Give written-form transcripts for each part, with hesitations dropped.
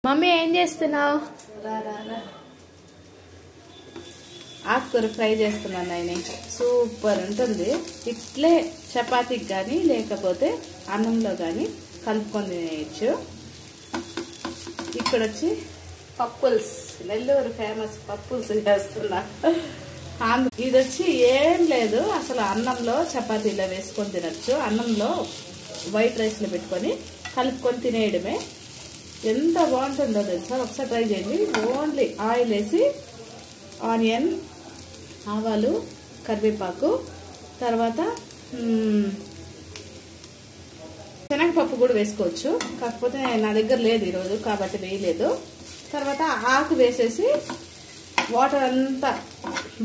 Mummy ఏం చేస్తున్నావు? ఆకుకూర ఫ్రై చేస్తున్నాను. ఆయన సూపర్ ఉంటుంది. ఇట్లే చపాతీకి కానీ లేకపోతే అన్నంలో కానీ కలుపుకొని తినేయచ్చు. ఇక్కడ వచ్చి పప్పుల్స్, నెల్లూరు ఫేమస్ పప్పుల్స్ చేస్తున్నా. ఇది వచ్చి ఏం లేదు, అసలు అన్నంలో చపాతీలో వేసుకొని తినచ్చు. అన్నంలో వైట్ రైస్ లో పెట్టుకొని కలుపుకొని తినేయడమే. ఎంత బాగుంటుందో తెలుసా, ఒకసారి ట్రై చేయండి. ఓన్లీ ఆయిల్ వేసి ఆనియన్, ఆవాలు, కరివేపాకు, తర్వాత శనగపప్పు కూడా వేసుకోవచ్చు. కాకపోతే నా దగ్గర లేదు ఈరోజు కాబట్టి వేయలేదు. తర్వాత ఆకు వేసేసి వాటర్ అంతా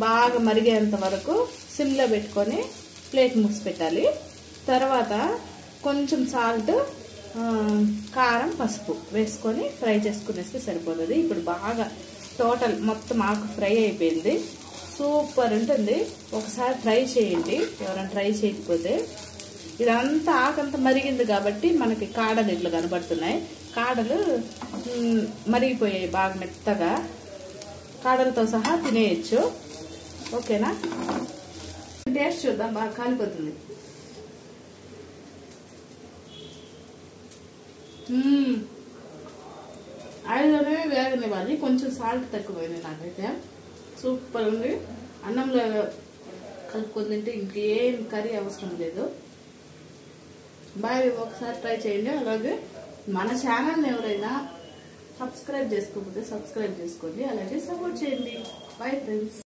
బాగా మరిగేంత వరకు సిమ్లో పెట్టుకొని ప్లేట్ మూసి పెట్టాలి. తర్వాత కొంచెం సాల్ట్, కారం, పసుపు వేసుకొని ఫ్రై చేసుకునేస్తే సరిపోతుంది. ఇప్పుడు బాగా టోటల్ మొత్తం ఆకు ఫ్రై అయిపోయింది. సూపర్ ఉంటుంది. ఒకసారి ట్రై చేయండి ఎవరైనా ట్రై చేయకపోతే. ఇదంతా ఆకంతా మరిగింది కాబట్టి మనకి కాడలు ఇట్లా కనబడుతున్నాయి. కాడలు మరిగిపోయాయి బాగా మెత్తగా. కాడలతో సహా తినేయచ్చు. ఓకేనా? టేస్ట్ చూద్దాం. బాగా కాలిపోతుంది. ఆయిల్లోనే వేగనివ్వాలి. కొంచెం సాల్ట్ తక్కువైంది నాకైతే. సూపర్ ఉంది. అన్నంలో కలుపుకొని తింటే ఇంకేం కర్రీ అవసరం లేదు. బాయ్. ఒకసారి ట్రై చేయండి. అలాగే మన ఛానల్ని ఎవరైనా సబ్స్క్రైబ్ చేసుకోకపోతే సబ్స్క్రైబ్ చేసుకోండి. అలాగే సపోర్ట్ చేయండి. Bye friends.